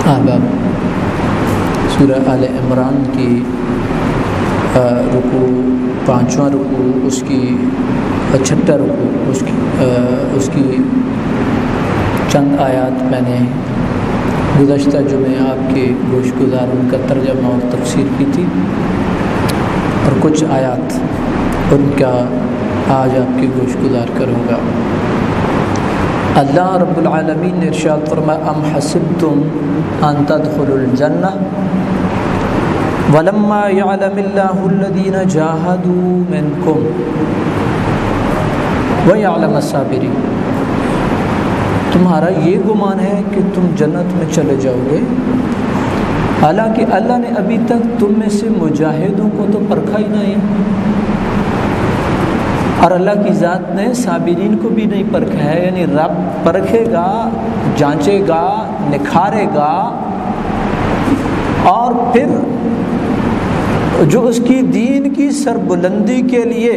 احباب، سورہ آل عمران کی رکوع، 5واں رکوع، اس کی 6واں رکوع، اس کی چند آیات میں نے گزشتہ جمعے آپ کے گوش گزار ان کا ترجمہ اور تفسیر کی تھی، اور کچھ آیات ان کا آج آپ کے گوش گزار کروں گا۔ اللہ رب العالمین نے ارشاد فرمایا ام حسبتم ان تدخلوا الجنہ ولما يعلم اللہ الذین جاہدوا منکم ویعلم الصابرین۔ تمہارا یہ گمان ہے کہ تم جنت میں چلے جاؤ گے، حالانکہ اللہ نے ابھی تک تم میں سے مجاہدوں کو تو پرکھا ہی نہیں، اور اللہ کی ذات نے صابرین کو بھی نہیں پرکھا ہے۔ یعنی رب پرکھے گا، جانچے گا، نکھارے گا، اور پھر جو اس کی دین کی سربلندی کے لیے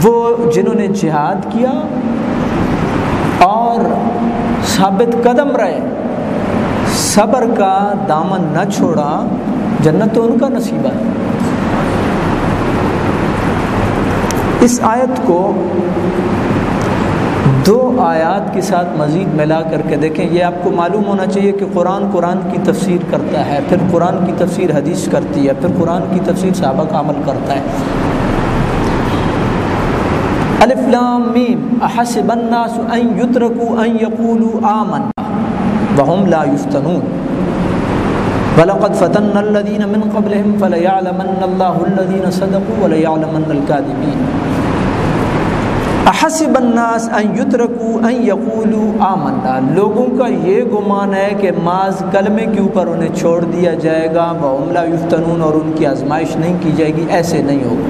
وہ جنہوں نے جہاد کیا اور ثابت قدم رہے، صبر کا دامن نہ چھوڑا، جنت تو ان کا نصیبہ ہے۔ اس آیت کو دو آیات کے ساتھ مزید ملا کر کے دیکھیں۔ یہ آپ کو معلوم ہونا چاہیے کہ قرآن کی تفسیر کرتا ہے، پھر قرآن کی تفسیر حدیث کرتی ہے، پھر قرآن کی تفسیر صحابہ کا عمل کرتا ہے۔ الف لام میم احسب الناس ان یترکوا ان یقولوا آمنا وهم لا یفتنون وَلَقَدْ فَتَنَّا الَّذِينَ مِنْ قَبْلِهِمْ فَلَيَعْلَمَنَّ اللَّهُ الَّذِينَ صَدَقُوا وَلَيَعْلَمَنَّ الْكَاذِبِينَ۔ احسب الناس ان یترکوا ان یقولوا آمنا، لوگوں کا یہ گمان ہے کہ محض کلمے کے اوپر انہیں چھوڑ دیا جائے گا، وَهُمْ لَا يُفْتَنُونَ، اور ان کی آزمائش نہیں کی جائے گی۔ ایسے نہیں ہوگا،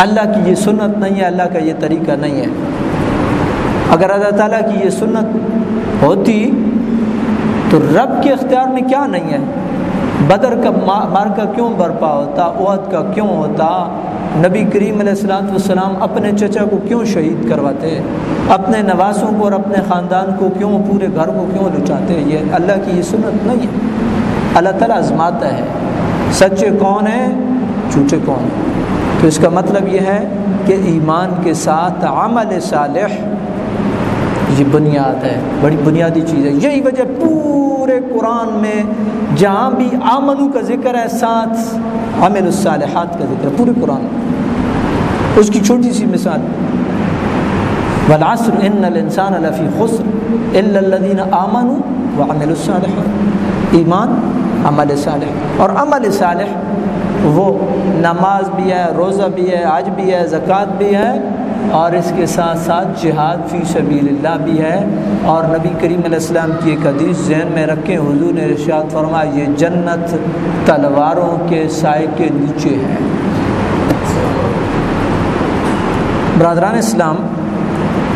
اللہ کی یہ سنت نہیں ہے، اللہ کا یہ طریقہ نہیں ہے۔ اگر اللہ تعالیٰ کی یہ سنت ہوتی تو رب کے اختیار میں کیا نہیں ہے؟ بدر کا معرکہ کیوں برپا ہوتا، احد کا کیوں ہوتا، نبی کریم علیہ السلام اپنے چچا کو کیوں شہید کرواتے، اپنے نواسوں کو اور اپنے خاندان کو کیوں، پورے گھر کو کیوں لٹاتے؟ یہ اللہ کی یہ سنت نہیں ہے۔ اللہ تعالیٰ آزماتا ہے سچے کون ہیں، جھوٹے کون ہیں۔ تو اس کا مطلب یہ ہے کہ ایمان کے ساتھ عمل صالح یہ بنیاد ہے، بڑی بنیادی چیز ہے۔ یہی وجہ پورے قرآن میں جہاں بھی آمنو کا ذکر ہے، ساتھ عمل الصالحات کا ذکر ہے پورے قرآن میں۔ اس کی چھوٹی سی مثال، والعصر ان الانسان لفی خسر الا الذین آمنوا وعملوا الصالحات۔ ایمان، عمل صالح، اور عمل صالح وہ نماز بھی ہے، روزہ بھی ہے، حج بھی ہے، زکوٰۃ بھی ہے، اور اس کے ساتھ ساتھ جہاد فی سبیل اللہ بھی ہے۔ اور نبی کریم علیہ السلام کی ایک حدیث ذہن میں رکھیں، حضور نے ارشاد فرمایا یہ جنت تلواروں کے سائے کے نیچے ہے۔ برادران اسلام،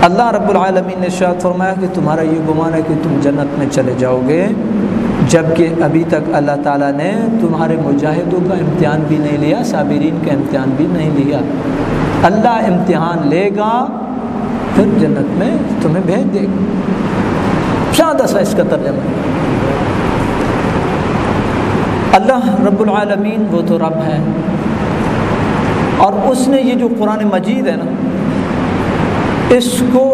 اللہ رب العالمین نے ارشاد فرمایا کہ تمہارا یہ گمان ہے کہ تم جنت میں چلے جاؤ گے، جبکہ ابھی تک اللہ تعالیٰ نے تمہارے مجاہدوں کا امتحان بھی نہیں لیا، صابرین کا امتحان بھی نہیں لیا۔ اللہ امتحان لے گا، پھر جنت میں تمہیں بھیج دے گا۔ سادہ سا اس کا ترجمہ ہے۔ اللہ رب العالمین وہ تو رب ہے، اور اس نے یہ جو قرآن مجید ہے نا، اس کو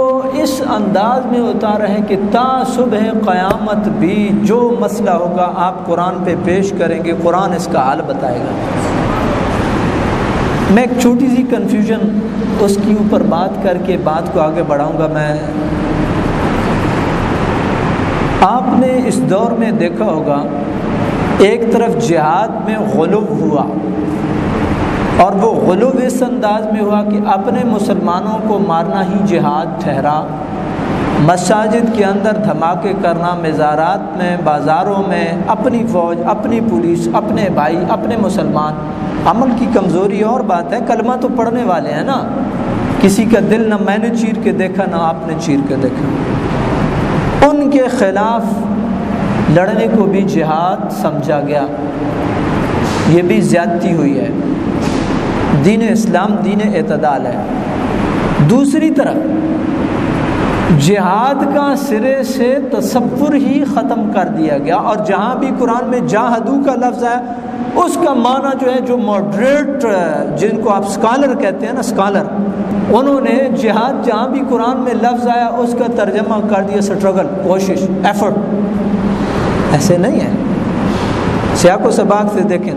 اس انداز میں اتارا ہے کہ تا صبح قیامت بھی جو مسئلہ ہوگا آپ قرآن پہ پیش کریں گے، قرآن اس کا حل بتائے گا۔ میں ایک چھوٹی سی کنفیوژن اس کے اوپر بات کر کے بات کو آگے بڑھاؤں گا۔ میں آپ نے اس دور میں دیکھا ہوگا ایک طرف جہاد میں غلو ہوا، اور وہ غلو اس انداز میں ہوا کہ اپنے مسلمانوں کو مارنا ہی جہاد ٹھہرا، مساجد کے اندر دھماکے کرنا، مزارات میں، بازاروں میں، اپنی فوج، اپنی پولیس، اپنے بھائی، اپنے مسلمان۔ عمل کی کمزوری اور بات ہے، کلمہ تو پڑھنے والے ہیں نا، کسی کا دل نہ میں نے چیر کے دیکھا نہ آپ نے چیر کے دیکھا۔ ان کے خلاف لڑنے کو بھی جہاد سمجھا گیا، یہ بھی زیادتی ہوئی ہے۔ دین اسلام دین اعتدال ہے۔ دوسری طرف جہاد کا سرے سے تصور ہی ختم کر دیا گیا، اور جہاں بھی قرآن میں جاہدو کا لفظ ہے اس کا معنی جو ہے، جو ماڈریٹ جن کو آپ اسکالر کہتے ہیں نا، اسکالر، انہوں نے جہاد جہاں بھی قرآن میں لفظ آیا اس کا ترجمہ کر دیا سٹرگل، کوشش، ایفرٹ۔ ایسے نہیں ہے، سیاق و سباق سے دیکھیں،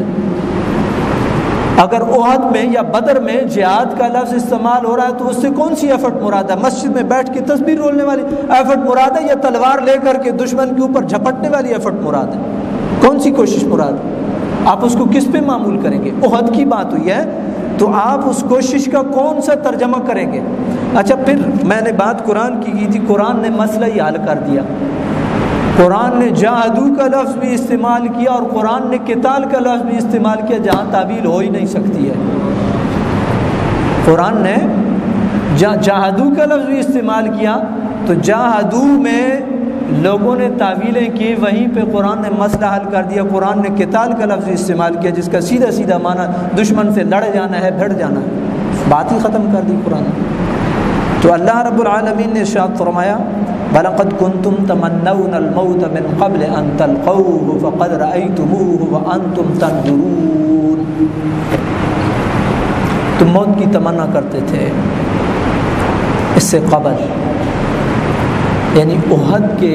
اگر احد میں یا بدر میں جہاد کا لفظ استعمال ہو رہا ہے تو اس سے کون سی ایفرٹ مراد ہے؟ مسجد میں بیٹھ کے تسبیح رولنے والی ایفرٹ مراد ہے، یا تلوار لے کر کے دشمن کے اوپر جھپٹنے والی ایفرٹ مراد ہے؟ کون سی کوشش مراد ہے؟ آپ اس کو کس پہ معمول کریں گے؟ احد کی بات ہوئی ہے تو آپ اس کوشش کا کون سا ترجمہ کریں گے؟ اچھا، پھر میں نے بات قرآن کی تھی، قرآن نے مسئلہ ہی حل کر دیا۔ قرآن نے جاہدو کا لفظ بھی استعمال کیا اور قرآن نے قتال کا لفظ بھی استعمال کیا، جہاں تعویل ہو ہی نہیں سکتی ہے۔ قرآن نے جاہدو کا لفظ بھی استعمال کیا تو جاہدو میں لوگوں نے تعویلیں کی، وہیں پہ قرآن نے مسئلہ حل کر دیا۔ قرآن نے قتال کا لفظ استعمال کیا جس کا سیدھا سیدھا معنی دشمن سے لڑ جانا ہے، بھڑ جانا ہے، بات ہی ختم کر دی قرآن نے۔ تو اللہ رب العالمین نے ارشاد فرمایا بَلَقَدْ كُنْتُمْ تَمَنَّوْنَ الْمَوْتَ مِنْ قَبْلِ أَنْ تَلْقَوْهُ فَقَدْ رَأَيْتُمُوهُ وَأَنْتُمْ تَنْظُرُونَ۔ تم موت کی تمنا کرتے تھے اس سے قبل، یعنی احد کے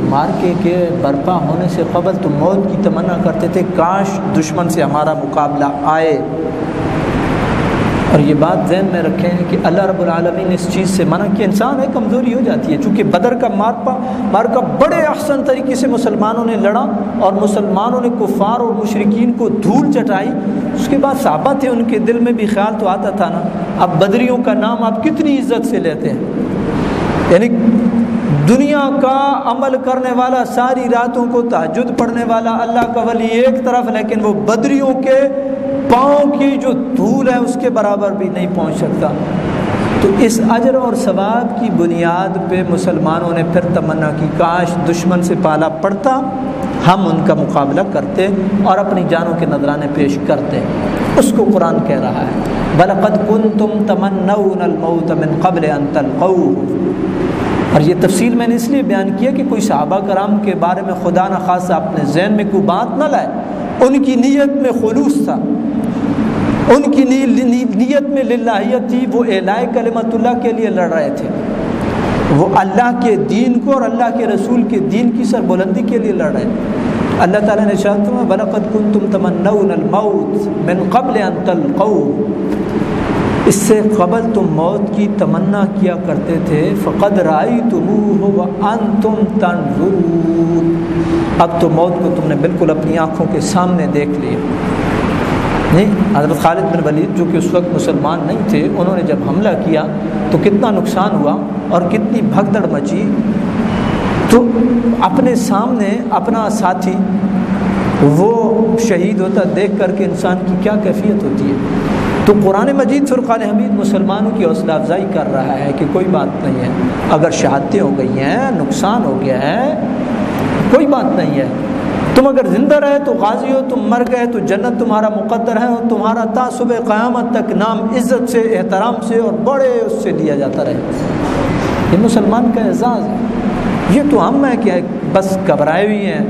مارکے کے برپا ہونے سے قبل تم موت کی تمنا کرتے تھے، کاش دشمن سے ہمارا مقابلہ آئے۔ اور یہ بات ذہن میں رکھیں کہ اللہ رب العالمین نے اس چیز سے منع کیا، انسان ہے کمزوری ہو جاتی ہے، چونکہ بدر کا مارکا بڑے احسن طریقے سے مسلمانوں نے لڑا اور مسلمانوں نے کفار اور مشرکین کو دھول چٹائی۔ اس کے بعد صحابہ تھے، ان کے دل میں بھی خیال تو آتا تھا نا، اب بدریوں کا نام آپ کتنی عزت سے لیتے ہیں، یعنی دنیا کا عمل کرنے والا، ساری راتوں کو تہجد پڑھنے والا، اللہ کا ولی ایک طرف، لیکن وہ بدریوں کے پاؤں کی جو دھول ہے اس کے برابر بھی نہیں پہنچ سکتا۔ تو اس اجر اور ثواب کی بنیاد پہ مسلمانوں نے پھر تمنا کی، کاش دشمن سے پالا پڑتا، ہم ان کا مقابلہ کرتے اور اپنی جانوں کے نذرانے پیش کرتے۔ اس کو قرآن کہہ رہا ہے بَلَقَدْ كُنْتُمْ تَمَنَّوْنَ الْمَوْتَ مِنْ قَبْلِ أَنْ تَلْقَوْهُ۔ اور یہ تفصیل میں نے اس لیے بیان کیا کہ کوئی صحابہ کرام کے بارے میں خدا نہ خاصہ اپنے ذہن میں کوئی بات نہ لائے، ان کی نیت میں خلوص تھا، ان کی نیت میں للہیت تھی، وہ اعلاء کلمت اللہ کے لیے لڑ رہے تھے، وہ اللہ کے دین کو اور اللہ کے رسول کے دین کی سربلندی کے لیے لڑ رہے تھے۔ اللہ تعالیٰ نے ارشاد فرمایا وَلَقَدْ كُنْتُمْ تَمَنَّوْنَ الْمَوْتَ مِنْ قَبْلِ أَنْ تَلْقَوْهُ، اس سے قبل تم موت کی تمنا کیا کرتے تھے، فَقَدْ رَأَيْتُمُوهُ وَأَنْتُمْ تَنْظُرُونَ، اب تو موت کو تم نے بالکل اپنی آنکھوں کے سامنے دیکھ لیا۔ نہیں، حضرت خالد بن ولید جو کہ اس وقت مسلمان نہیں تھے، انہوں نے جب حملہ کیا تو کتنا نقصان ہوا اور کتنی بھگدڑ مچی، تو اپنے سامنے اپنا ساتھی وہ شہید ہوتا دیکھ کر کے انسان کی کیا کیفیت ہوتی ہے۔ تو قرآن مجید فرقان حمید مسلمانوں کی حوصلہ افزائی کر رہا ہے کہ کوئی بات نہیں ہے، اگر شہادتیں ہو گئی ہیں، نقصان ہو گیا ہے، کوئی بات نہیں ہے، تم اگر زندہ رہے تو غازی ہو، تم مر گئے تو جنت تمہارا مقدر ہے، اور تمہارا تا صبح قیامت تک نام عزت سے، احترام سے اور بڑے اس سے لیا جاتا رہے۔ یہ مسلمان کا اعزاز ہے۔ یہ تو ہم ہیں کہ بس گھبرائے ہوئی ہیں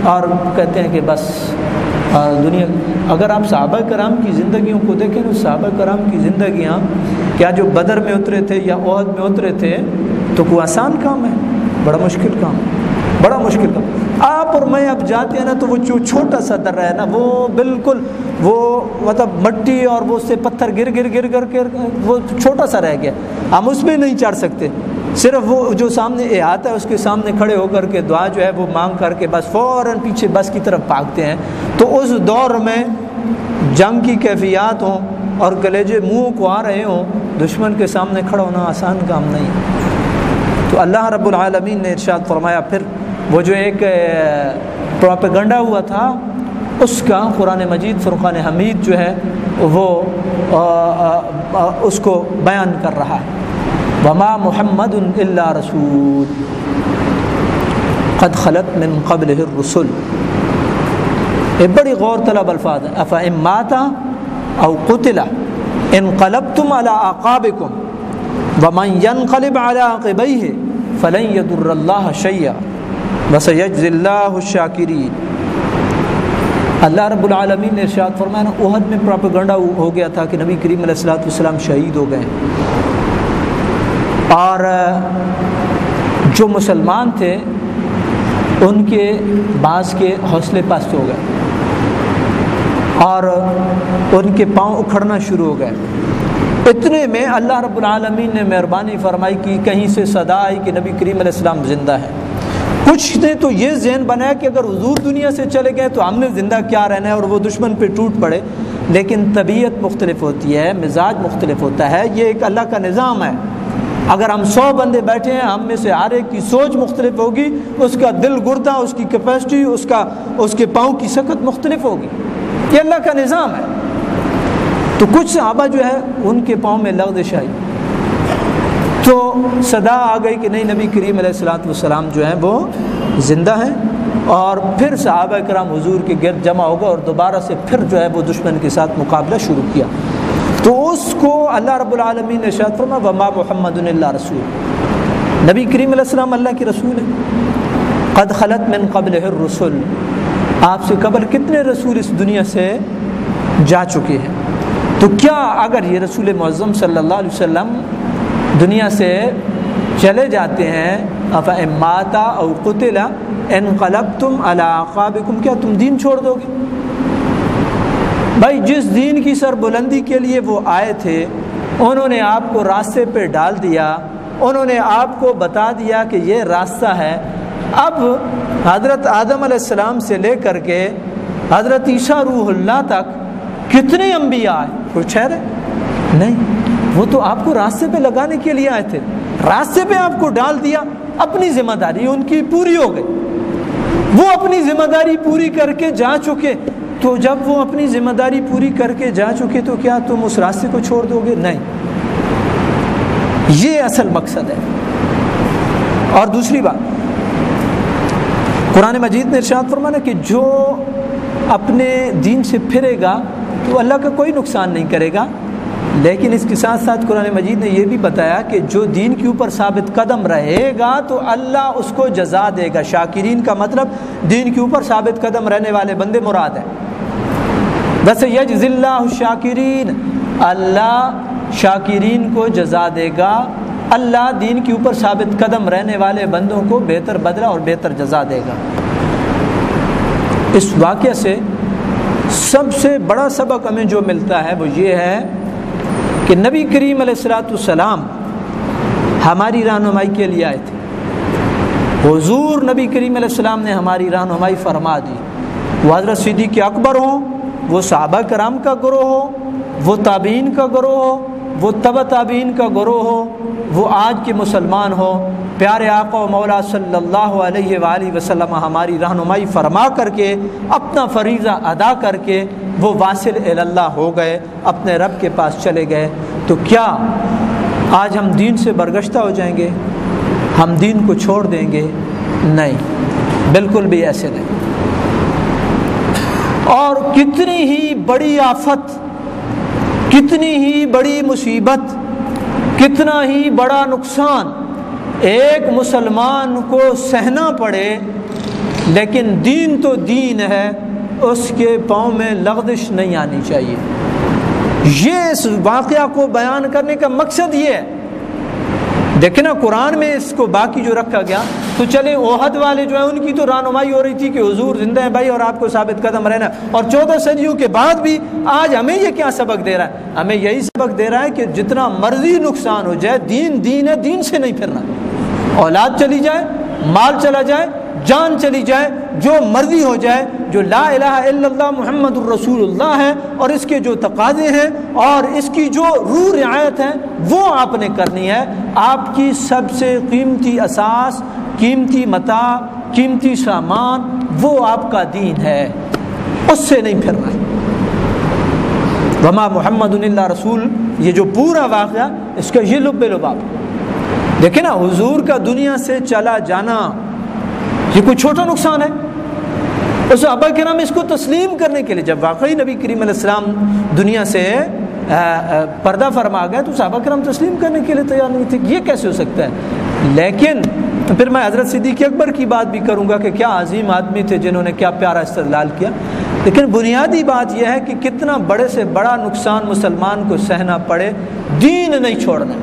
اور کہتے ہیں کہ بس دنیا، اگر آپ صحابہ کرام کی زندگیوں کو دیکھیں تو صحابہ کرام کی زندگیاں کیا جو بدر میں اترے تھے یا احد میں اترے تھے تو کوئی آسان کام ہے؟ بڑا مشکل کام، بڑا مشکل کام۔ آپ اور میں اب جاتے ہیں نا تو وہ جو چھوٹا سا درہ ہے نا، وہ بالکل وہ مطلب مٹی اور وہ سے پتھر گر گر وہ چھوٹا سا رہ گیا، ہم اس میں نہیں چڑھ سکتے، صرف وہ جو سامنے احاطہ ہے اس کے سامنے کھڑے ہو کر کے دعا جو ہے وہ مانگ کر کے بس فوراً پیچھے بس کی طرف بھاگتے ہیں۔ تو اس دور میں جنگ کی کیفیات ہوں اور کلیجے منہ کو آ رہے ہوں، دشمن کے سامنے کھڑا ہونا آسان کام نہیں۔ تو اللہ رب العالمین نے ارشاد فرمایا، پھر وہ جو ایک پروپیگنڈا ہوا تھا اس کا قرآن مجید فرقان حمید جو ہے وہ اس کو بیان کر رہا ہے۔ وما محمد الا رسول قد خلت من قبلہ الرسل، یہ بڑی غور طلب الفاظ ہیں۔ افإن مات او قتل انقلبتم على اعقابکم ومن ينقلب على عقبیہ فلن يضر الله شيئا وسيجزي الله الشاكرين۔ اللہ رب العالمین نے ارشاد فرمایا نا، احد میں پروپیگنڈا ہو گیا تھا کہ نبی کریم علیہ الصلوۃ والسلام شہید ہو گئے، اور جو مسلمان تھے ان کے بعض کے حوصلے پست ہو گئے اور ان کے پاؤں اکھڑنا شروع ہو گئے۔ اتنے میں اللہ رب العالمین نے مہربانی فرمائی کہ کہیں سے صدا آئی کہ نبی کریم علیہ السلام زندہ ہیں۔ کچھ نے تو یہ ذہن بنایا کہ اگر حضور دنیا سے چلے گئے تو ہم نے زندہ کیا رہنا ہے، اور وہ دشمن پہ ٹوٹ پڑے۔ لیکن طبیعت مختلف ہوتی ہے، مزاج مختلف ہوتا ہے، یہ ایک اللہ کا نظام ہے۔ اگر ہم 100 بندے بیٹھے ہیں، ہم میں سے ہر ایک کی سوچ مختلف ہوگی، اس کا دل گردہ، اس کی کیپیسٹی، اس کے پاؤں کی سکت مختلف ہوگی۔ یہ اللہ کا نظام ہے۔ تو کچھ صحابہ جو ہے ان کے پاؤں میں لغزش آئی، تو صدا آ گئی کہ نہیں، نبی کریم علیہ الصلوۃ والسلام جو ہیں وہ زندہ ہیں۔ اور پھر صحابہ کرام حضور کے گرد جمع ہو گئے اور دوبارہ سے پھر جو ہے وہ دشمن کے ساتھ مقابلہ شروع کیا۔ تو اس کو اللہ رب العالمین نے ارشاد فرمایا وما محمد الا رسول، نبی کریم علیہ السلام اللہ کے رسول ہیں۔ قد خلت من قبلہ الرسل، آپ سے قبل کتنے رسول اس دنیا سے جا چکے ہیں۔ تو کیا اگر یہ رسول معظم صلی اللہ علیہ وسلم دنیا سے چلے جاتے ہیں، افإن مات او قتل انقلبتم علی اعقابکم، کیا تم دین چھوڑ دو گے؟ بھائی جس دین کی سربلندی کے لیے وہ آئے تھے، انہوں نے آپ کو راستے پہ ڈال دیا، انہوں نے آپ کو بتا دیا کہ یہ راستہ ہے۔ اب حضرت آدم علیہ السلام سے لے کر کے حضرت عیسیٰ روح اللہ تک کتنے انبیاء آئے؟ کوئی ٹھہرے نہیں، وہ تو آپ کو راستے پہ لگانے کے لیے آئے تھے، راستے پہ آپ کو ڈال دیا، اپنی ذمہ داری ان کی پوری ہو گئی، وہ اپنی ذمہ داری پوری کر کے جا چکے۔ تو جب وہ اپنی ذمہ داری پوری کر کے جا چکے تو کیا تم اس راستے کو چھوڑ دو گے؟ نہیں، یہ اصل مقصد ہے۔ اور دوسری بات، قرآن مجید نے ارشاد فرمایا کہ جو اپنے دین سے پھرے گا تو اللہ کا کوئی نقصان نہیں کرے گا، لیکن اس کے ساتھ ساتھ قرآن مجید نے یہ بھی بتایا کہ جو دین کے اوپر ثابت قدم رہے گا تو اللہ اس کو جزا دے گا۔ شاکرین کا مطلب دین کے اوپر ثابت قدم رہنے والے بندے مراد ہے۔ ویسے یجزی اللہ الشاکرین، اللہ شاکرین کو جزا دے گا، اللہ دین کے اوپر ثابت قدم رہنے والے بندوں کو بہتر بدلہ اور بہتر جزا دے گا۔ اس واقعے سے سب سے بڑا سبق ہمیں جو ملتا ہے وہ یہ ہے کہ نبی کریم علیہ الصلوۃ والسلام ہماری رہنمائی کے لیے آئے تھے۔ حضور نبی کریم علیہ السلام نے ہماری رہنمائی فرما دی، وہ حضرت صدیق اکبر ہوں، وہ صحابہ کرام کا گروہ ہو، وہ تابعین کا گروہ ہو، وہ تبع تابعین کا گروہ ہو، وہ آج کے مسلمان ہو، پیارے آقا و مولا صلی اللہ علیہ وآلہ وسلم ہماری رہنمائی فرما کر کے اپنا فریضہ ادا کر کے وہ واصل اللہ ہو گئے، اپنے رب کے پاس چلے گئے۔ تو کیا آج ہم دین سے برگشتہ ہو جائیں گے؟ ہم دین کو چھوڑ دیں گے؟ نہیں، بالکل بھی ایسے نہیں۔ اور کتنی ہی بڑی آفت، کتنی ہی بڑی مصیبت، کتنا ہی بڑا نقصان ایک مسلمان کو سہنا پڑے، لیکن دین تو دین ہے، اس کے پاؤں میں لغزش نہیں آنی چاہیے۔ یہ اس واقعہ کو بیان کرنے کا مقصد یہ ہے۔ دیکھیں نا، قرآن میں اس کو باقی جو رکھا گیا، تو چلے احد والے جو ہیں ان کی تو رہنمائی ہو رہی تھی کہ حضور زندہ ہے بھائی اور آپ کو ثابت قدم رہنا، اور 14 صدیوں کے بعد بھی آج ہمیں یہ کیا سبق دے رہا ہے؟ ہمیں یہی سبق دے رہا ہے کہ جتنا مرضی نقصان ہو جائے، دین دین ہے، دین سے نہیں پھرنا۔ اولاد چلی جائے، مال چلا جائے، جان چلی جائے، جو مرضی ہو جائے، جو لا الہ الا اللہ محمد الرسول اللہ ہے اور اس کے جو تقاضے ہیں اور اس کی جو روح رعایت ہے وہ آپ نے کرنی ہے۔ آپ کی سب سے قیمتی اساس، قیمتی متاع، قیمتی سامان وہ آپ کا دین ہے، اس سے نہیں پھرنا ہے۔ وما محمد الا رسول، یہ جو پورا واقعہ اس کا یہ لب لباب۔ دیکھیں نا، حضور کا دنیا سے چلا جانا یہ کوئی چھوٹا نقصان ہے؟ صحابہ کرام اس کو تسلیم کرنے کے لیے، جب واقعی نبی کریم علیہ السلام دنیا سے پردہ فرما گئے تو صحابہ کرام تسلیم کرنے کے لیے تیار نہیں تھے۔ یہ کیسے ہو سکتا ہے؟ لیکن پھر میں حضرت صدیق اکبر کی بات بھی کروں گا کہ کیا عظیم آدمی تھے جنہوں نے کیا پیارا استدلال کیا. لیکن بنیادی بات یہ ہے کہ کتنا بڑے سے بڑا نقصان مسلمان کو سہنا پڑے، دین نہیں چھوڑنا.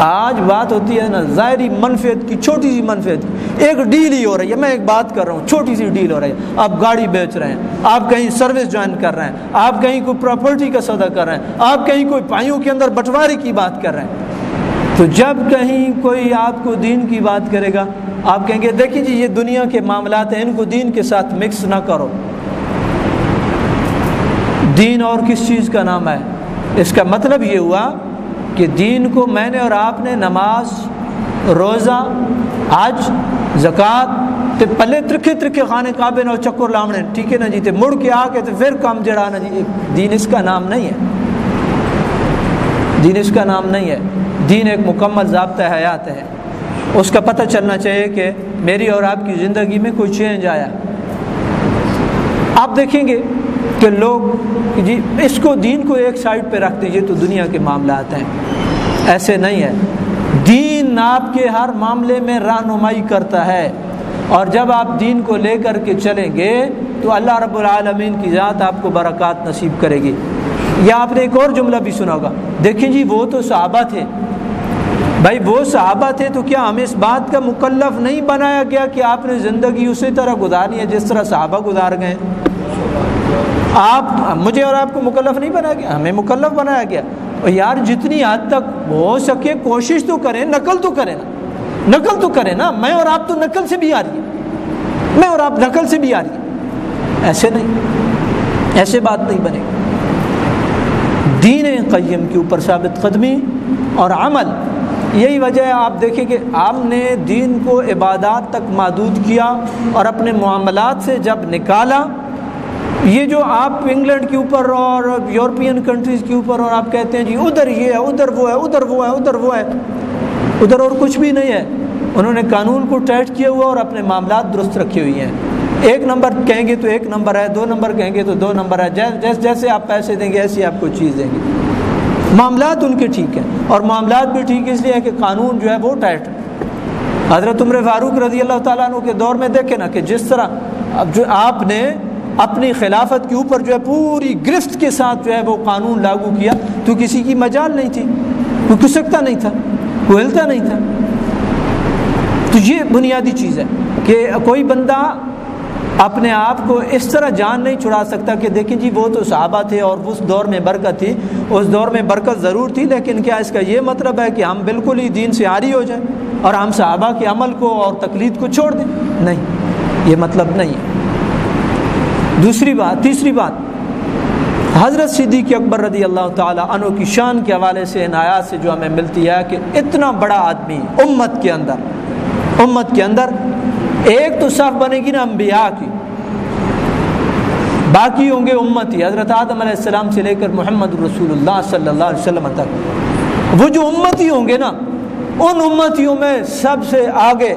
آج بات ہوتی ہے نا ظاہری منفعت کی، چھوٹی سی منفعت کی، ایک ڈیل ہی ہو رہی ہے. میں ایک بات کر رہا ہوں، چھوٹی سی ڈیل ہو رہی ہے. آپ گاڑی بیچ رہے ہیں، آپ کہیں سروس جوائن کر رہے ہیں، آپ کہیں کوئی پراپرٹی کا سودا کر رہے ہیں، آپ کہیں کوئی پائیوں کے اندر بٹوارے کی بات کر رہے ہیں. تو جب کہیں کوئی آپ کو دین کی بات کرے گا، آپ کہیں گے دیکھیں جی یہ دنیا کے معاملات ہیں، ان کو دین کے ساتھ مکس نہ کرو. دین اور کس چیز کا نام ہے؟ اس کا مطلب یہ ہوا کہ دین کو میں نے اور آپ نے نماز، روزہ، حج، زکوٰۃ تے پلے ترکھے ترکھے خانے کعبے نو چکر لامنے، ٹھیک ہے نا جی، تے مڑ کے آ کے تے پھر کام جڑانا جی. دین اس کا نام نہیں ہے. دین اس کا نام نہیں ہے. دین ایک مکمل ضابطہ حیات ہے. اس کا پتہ چلنا چاہیے کہ میری اور آپ کی زندگی میں کوئی چینج آیا. آپ دیکھیں گے کہ لوگ جی اس کو دین کو ایک سائڈ پہ رکھ دیجیے تو دنیا کے معاملات ہیں. ایسے نہیں ہے. دین آپ کے ہر معاملے میں رہنمائی کرتا ہے، اور جب آپ دین کو لے کر کے چلیں گے تو اللہ رب العالمین کی ذات آپ کو برکات نصیب کرے گی. یا آپ نے ایک اور جملہ بھی سنا ہوگا، دیکھیں جی وہ تو صحابہ تھے. بھائی وہ صحابہ تھے تو کیا ہمیں اس بات کا مکلف نہیں بنایا گیا کہ آپ نے زندگی اسی طرح گزارنی ہے جس طرح صحابہ گزار گئے؟ آپ مجھے اور آپ کو مکلف نہیں بنایا گیا، ہمیں مکلف بنایا گیا. اور یار جتنی حد تک ہو سکے کوشش تو کریں، نقل تو کریں نا، نقل تو کریں نا. میں اور آپ تو نقل سے بھی آ رہی ہے، میں اور آپ نقل سے بھی آ رہی ہے. ایسے نہیں، ایسے بات نہیں بنے گی. دین قیم کے اوپر ثابت قدمی اور عمل، یہی وجہ ہے. آپ دیکھیں کہ آپ نے دین کو عبادات تک محدود کیا اور اپنے معاملات سے جب نکالا. یہ جو آپ انگلینڈ کے اوپر اور یورپین کنٹریز کے اوپر اور آپ کہتے ہیں جی ادھر یہ ہے، ادھر وہ ہے، ادھر وہ ہے، ادھر وہ ہے، ادھر اور کچھ بھی نہیں ہے. انہوں نے قانون کو ٹائٹ کیا ہوا اور اپنے معاملات درست رکھے ہوئی ہیں. ایک نمبر کہیں گے تو ایک نمبر ہے، دو نمبر کہیں گے تو دو نمبر ہے. جیسے آپ پیسے دیں گے ایسی آپ کو چیز دیں گے. معاملات ان کے ٹھیک ہیں، اور معاملات بھی ٹھیک اس لیے ہے کہ قانون جو ہے وہ ٹائٹ ہے. حضرت عمر فاروق رضی اللہ تعالیٰ عنہ کے دور میں دیکھیں نا کہ جس طرح اب جو آپ نے اپنی خلافت کے اوپر جو ہے پوری گرفت کے ساتھ جو ہے وہ قانون لاگو کیا تو کسی کی مجال نہیں تھی، کوئی کھسکتا نہیں تھا، کوئی ہلتا نہیں تھا. تو یہ بنیادی چیز ہے کہ کوئی بندہ اپنے آپ کو اس طرح جان نہیں چھڑا سکتا کہ دیکھیں جی وہ تو صحابہ تھے اور اس دور میں برکت تھی. اس دور میں برکت ضرور تھی، لیکن کیا اس کا یہ مطلب ہے کہ ہم بالکل ہی دین سے عاری ہو جائیں اور ہم صحابہ کے عمل کو اور تقلید کو چھوڑ دیں؟ نہیں، یہ مطلب نہیں ہے. دوسری بات، تیسری بات، حضرت صدیق اکبر رضی اللہ تعالی عنہ کی شان کے حوالے سے ان آیات سے جو ہمیں ملتی ہے کہ اتنا بڑا آدمی امت کے اندر ایک تو صف بنے گی نا انبیاء کی، باقی ہوں گے امتی. حضرت آدم علیہ السلام سے لے کر محمد رسول اللہ صلی اللہ علیہ وسلم تک وہ جو امتی ہوں گے نا، ان امتیوں میں سب سے آگے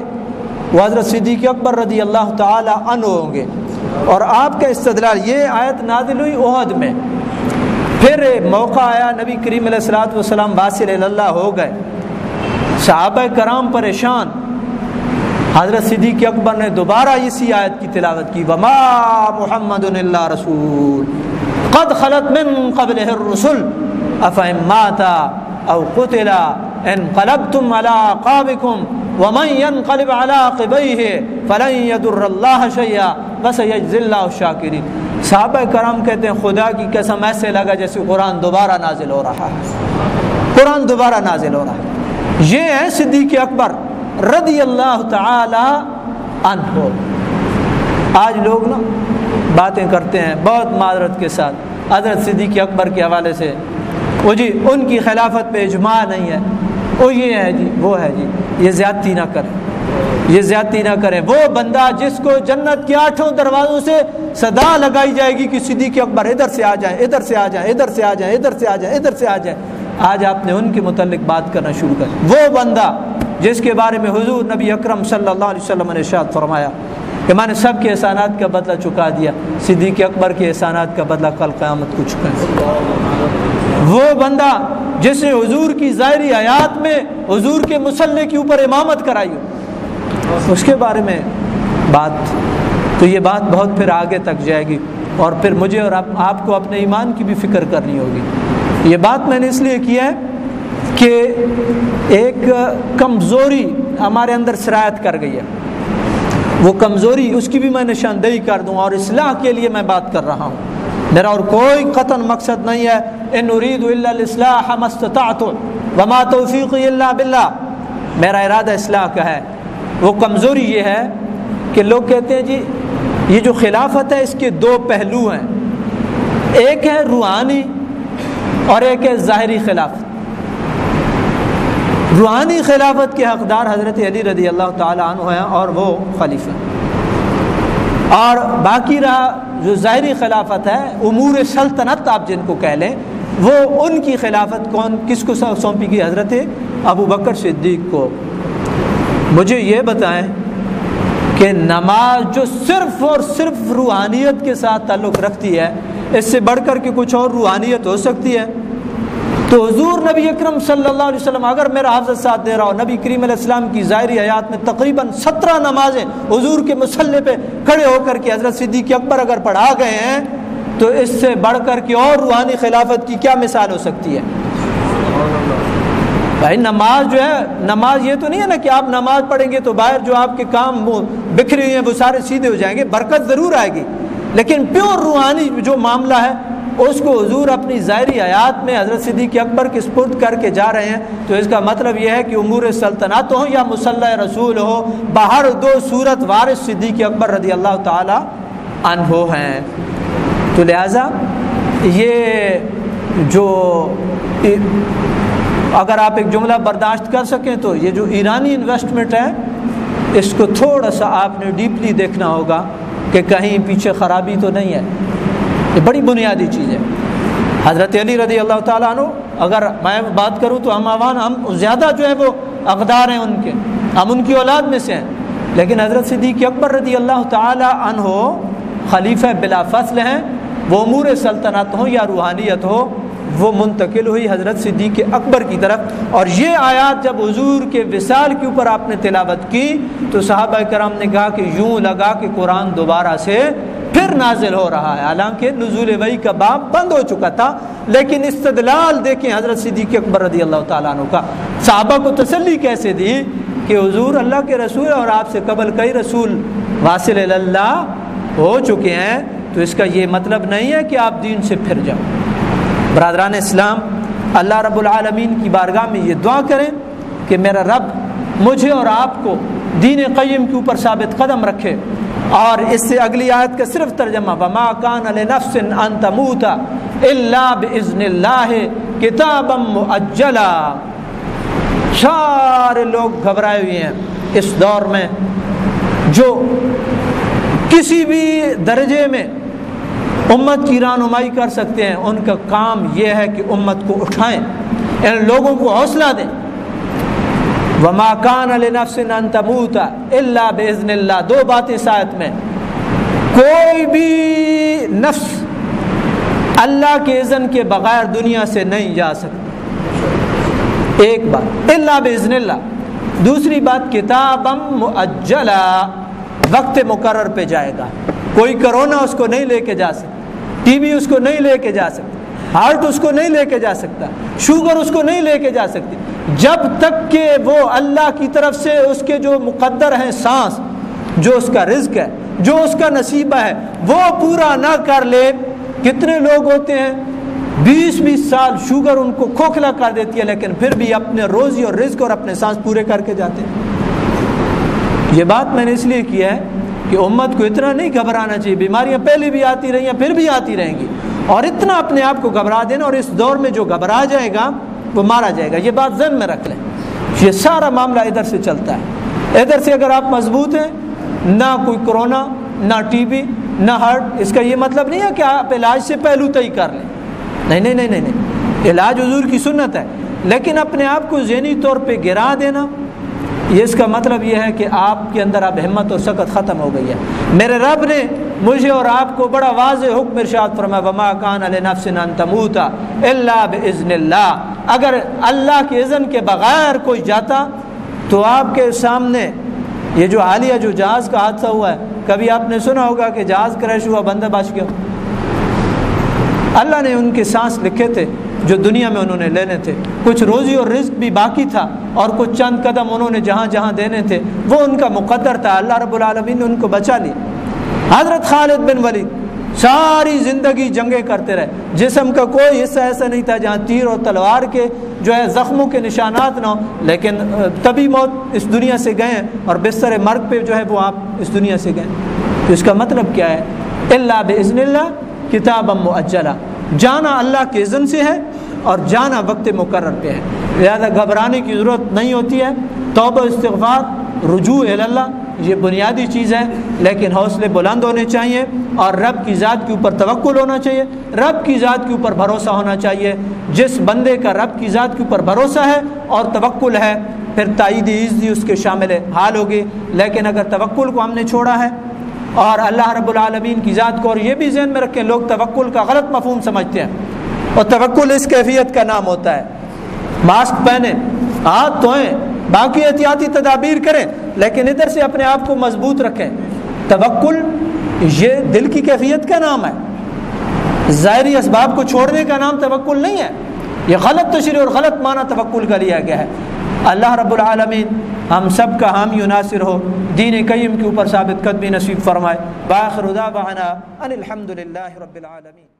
وہ حضرت صدیق اکبر رضی اللہ تعالی عنہ ہوں گے. اور آپ کا استدلال، یہ آیت نازل ہوئی احد میں، پھر موقع آیا نبی کریم علیہ الصلوۃ والسلام واصل اللہ ہو گئے، صحابہ کرام پریشان. حضرت صدیق اکبر نے دوبارہ اسی آیت کی تلاوت کی، وما محمد الا رسول قد خلت من قبلہ الرسل افئن مات او قتل انقلبتم على اعقابكم ومن ينقلب على عقبيه فلن يضر الله شيئا وسيجزي الله الشاكرين. صحابہ کرام کہتے ہیں خدا کی قسم ایسے لگا جیسے قرآن دوبارہ نازل ہو رہا ہے، قرآن دوبارہ نازل ہو رہا ہے. یہ ہے صدیق اکبر رضی اللہ تعالی عنہ. آج لوگ نا باتیں کرتے ہیں بہت معذرت کے ساتھ حضرت صدیق اکبر کے حوالے سے، وہ جی ان کی خلافت پہ اجماع نہیں ہے، وہ یہ ہے جی وہ ہے جی. یہ زیادتی نہ کریں، یہ زیادتی نہ کریں. وہ بندہ جس کو جنت کے 8 دروازوں سے صدا لگائی جائے گی کہ صدیق اکبر ادھر سے آ جائیں، ادھر سے آ جائیں، ادھر سے آ جائیں، ادھر سے آ جائیں، ادھر سے آ جائیں، آج آپ نے ان کے متعلق بات کرنا شروع کر. وہ بندہ جس کے بارے میں حضور نبی اکرم صلی اللہ علیہ وسلم نے ارشاد فرمایا کہ میں نے سب کے احسانات کا بدلہ چکا دیا، صدیق اکبر کے احسانات کا بدلہ کل قیامت کو چکا۔ وہ بندہ جس نے حضور کی ظاہری حیات میں حضور کے مصلی کے اوپر امامت کرائی ہو، اس کے بارے میں بات، تو یہ بات بہت پھر آگے تک جائے گی، اور پھر مجھے اور آپ کو اپنے ایمان کی بھی فکر کرنی ہوگی۔ یہ بات میں نے اس لیے کی ہے کہ ایک کمزوری ہمارے اندر سرایت کر گئی ہے، وہ کمزوری اس کی بھی میں نشاندہی کر دوں، اور اصلاح کے لیے میں بات کر رہا ہوں۔ میرا اور کوئی قطعاً مقصد نہیں ہے ان اريد الا الاصلاح ما استطعت وما توفیقی الا باللہ، میرا ارادہ اصلاح کا ہے۔ وہ کمزوری یہ ہے کہ لوگ کہتے ہیں جی یہ جو خلافت ہے اس کے دو پہلو ہیں، ایک ہے روحانی اور ایک ہے ظاہری خلافت۔ روحانی خلافت کے حقدار حضرت علی رضی اللہ تعالی عنہ ہیں اور وہ خلیفہ، اور باقی رہا جو ظاہری خلافت ہے، امور سلطنت آپ جن کو کہہ لیں، وہ ان کی خلافت کس کو سونپی گئی؟ حضرت ابو بکر صدیق کو۔ مجھے یہ بتائیں کہ نماز جو صرف اور صرف روحانیت کے ساتھ تعلق رکھتی ہے، اس سے بڑھ کر کے کچھ اور روحانیت ہو سکتی ہے؟ تو حضور نبی اکرم صلی اللہ علیہ وسلم، اگر میرا حافظ ساتھ دے رہا ہو، نبی کریم علیہ السلام کی ظاہری حیات میں تقریباً 17 نمازیں حضور کے مصلی پہ کھڑے ہو کر کے حضرت صدیق اکبر اگر پڑھا گئے ہیں، تو اس سے بڑھ کر کے اور روحانی خلافت کی کیا مثال ہو سکتی ہے؟ بھائی نماز جو ہے، نماز یہ تو نہیں ہے نا کہ آپ نماز پڑھیں گے تو باہر جو آپ کے کام وہ بکھرے ہوئے ہیں وہ سارے سیدھے ہو جائیں گے، برکت ضرور آئے گی، لیکن پیور روحانی جو معاملہ ہے اس کو حضور اپنی ظاہری حیات میں حضرت صدیق اکبر کے سپرد کر کے جا رہے ہیں۔ تو اس کا مطلب یہ ہے کہ امور سلطنت ہو یا مصلی رسول ہو، باہر دو صورت وارث صدیق اکبر رضی اللہ تعالی عنہ ہیں۔ تو لہٰذا یہ جو اگر آپ ایک جملہ برداشت کر سکیں تو یہ جو ایرانی انویسٹمنٹ ہے اس کو تھوڑا سا آپ نے ڈیپلی دیکھنا ہوگا کہ کہیں پیچھے خرابی تو نہیں ہے، یہ بڑی بنیادی چیز ہے۔ حضرت علی رضی اللہ تعالیٰ عنہ، اگر میں بات کروں تو ہم زیادہ جو ہے وہ اقدار ہیں ان کے، ہم ان کی اولاد میں سے ہیں، لیکن حضرت صدیق اکبر رضی اللہ تعالیٰ عنہ خلیفہ بلا فصل ہیں، وہ امور سلطنت ہو یا روحانیت ہو وہ منتقل ہوئی حضرت صدیق اکبر کی طرف۔ اور یہ آیات جب حضور کے وصال کے اوپر آپ نے تلاوت کی تو صحابہ کرام نے کہا کہ یوں لگا کہ قرآن دوبارہ سے پھر نازل ہو رہا ہے، حالانکہ نزول وحی کا باب بند ہو چکا تھا، لیکن استدلال دیکھیں حضرت صدیق اکبر رضی اللہ تعالیٰ عنہ کا۔ صحابہ کو تسلی کیسے دی کہ حضور اللہ کے رسول اور آپ سے قبل کئی رسول واصل اللہ ہو چکے ہیں، تو اس کا یہ مطلب نہیں ہے کہ آپ دین سے پھر جاؤ۔ برادران اسلام، اللہ رب العالمین کی بارگاہ میں یہ دعا کریں کہ میرا رب مجھے اور آپ کو دین قیم کے اوپر ثابت قدم رکھے۔ اور اس سے اگلی آیت کا صرف ترجمہ وما کان لنفس ان تموت الا باذن اللہ کتابا مؤجلا۔ سارے لوگ گھبرائے ہوئے ہیں اس دور میں، جو کسی بھی درجے میں امت کی رہنمائی کر سکتے ہیں، ان کا کام یہ ہے کہ امت کو اٹھائیں، ان لوگوں کو حوصلہ دیں۔ وما کان لنفس ان تموت الا باذن اللہ، دو باتیں اس آیت میں، کوئی بھی نفس اللہ کے اذن کے بغیر دنیا سے نہیں جا سکتی، ایک بات الا باذن اللہ۔ دوسری بات کتابا مؤجلا، وقت مقرر پہ جائے گا، کوئی کرونا اس کو نہیں لے کے جا سکتا، ٹی بی اس کو نہیں لے کے جا سکتا، ہارٹ اس کو نہیں لے کے جا سکتا، شوگر اس کو نہیں لے کے جا سکتی، جب تک کہ وہ اللہ کی طرف سے اس کے جو مقدر ہیں سانس، جو اس کا رزق ہے، جو اس کا نصیبہ ہے، وہ پورا نہ کر لے۔ کتنے لوگ ہوتے ہیں 20 سال شوگر ان کو کھوکھلا کر دیتی ہے، لیکن پھر بھی اپنے روزی اور رزق اور اپنے سانس پورے کر کے جاتے ہیں۔ یہ بات میں نے اس لیے کی ہے کہ امت کو اتنا نہیں گھبرانا چاہیے، بیماریاں پہلے بھی آتی رہی ہیں پھر بھی آتی رہیں گی، اور اتنا اپنے آپ کو گھبرا دینا، اور اس دور میں جو گھبرا جائے گا وہ مارا جائے گا، یہ بات ذہن میں رکھ لیں۔ یہ سارا معاملہ ادھر سے چلتا ہے، ادھر سے اگر آپ مضبوط ہیں، نہ کوئی کرونا، نہ ٹی بی، نہ ہارٹ، اس کا یہ مطلب نہیں ہے کہ آپ علاج سے پہلو طے کر لیں، نہیں نہیں نہیں نہیں، علاج حضور کی سنت ہے، لیکن اپنے آپ کو ذہنی طور پہ گرا دینا، یہ اس کا مطلب یہ ہے کہ آپ کے اندر اب ہمت اور سکت ختم ہو گئی ہے۔ میرے رب نے مجھے اور آپ کو بڑا واضح حکم ارشاد فرمایا وما کان لنفس ان تموت الا باذن اللہ، اگر اللہ کے اذن کے بغیر کوئی جاتا تو آپ کے سامنے یہ جو حالیہ جو جہاز کا حادثہ ہوا ہے، کبھی آپ نے سنا ہوگا کہ جہاز کریش ہوا، بندہ بچ گیا؟ اللہ نے ان کے سانس لکھے تھے جو دنیا میں انہوں نے لینے تھے، کچھ روزی اور رزق بھی باقی تھا، اور کچھ چند قدم انہوں نے جہاں جہاں دینے تھے وہ ان کا مقدر تھا، اللہ رب العالمین نے ان کو بچا لی۔ حضرت خالد بن ولید ساری زندگی جنگیں کرتے رہے، جسم کا کوئی حصہ ایسا نہیں تھا جہاں تیر اور تلوار کے جو ہے زخموں کے نشانات نہ ہو، لیکن تبھی موت اس دنیا سے گئے اور بستر مرگ پہ جو ہے وہ آپ اس دنیا سے گئے۔ تو اس کا مطلب کیا ہے؟ الا باذن اللہ کتابا مؤجلا، جانا اللہ کے اذن سے ہے اور جانا وقت مقرر پہ ہے، لہذا گھبرانے کی ضرورت نہیں ہوتی ہے۔ توبہ استغفار رجوع اللہ یہ بنیادی چیز ہے، لیکن حوصلے بلند ہونے چاہیے اور رب کی ذات کے اوپر توکل ہونا چاہیے، رب کی ذات کے اوپر بھروسہ ہونا چاہیے۔ جس بندے کا رب کی ذات کے اوپر بھروسہ ہے اور توکل ہے پھر تائید عزت اس کے شامل حال ہوگی، لیکن اگر توکل کو ہم نے چھوڑا ہے اور اللہ رب العالمین کی ذات کو، اور یہ بھی ذہن میں رکھیں لوگ توکل کا غلط مفہوم سمجھتے ہیں، اور توکل اس کیفیت کا نام ہوتا ہے ماسک پہنیں، ہاتھ دھوئیں، باقی احتیاطی تدابیر کریں، لیکن ادھر سے اپنے آپ کو مضبوط رکھیں۔ توکل یہ دل کی کیفیت کا نام ہے، ظاہری اسباب کو چھوڑنے کا نام توکل نہیں ہے، یہ غلط تشریح اور غلط معنی توکل کا لیا گیا ہے۔ اللہ رب العالمین ہم سب کا حامی و ناصر ہو، دین قیم کے اوپر ثابت قدمی نصیب فرمائے۔ وآخر دعوانا ان الحمد للہ رب العالمین۔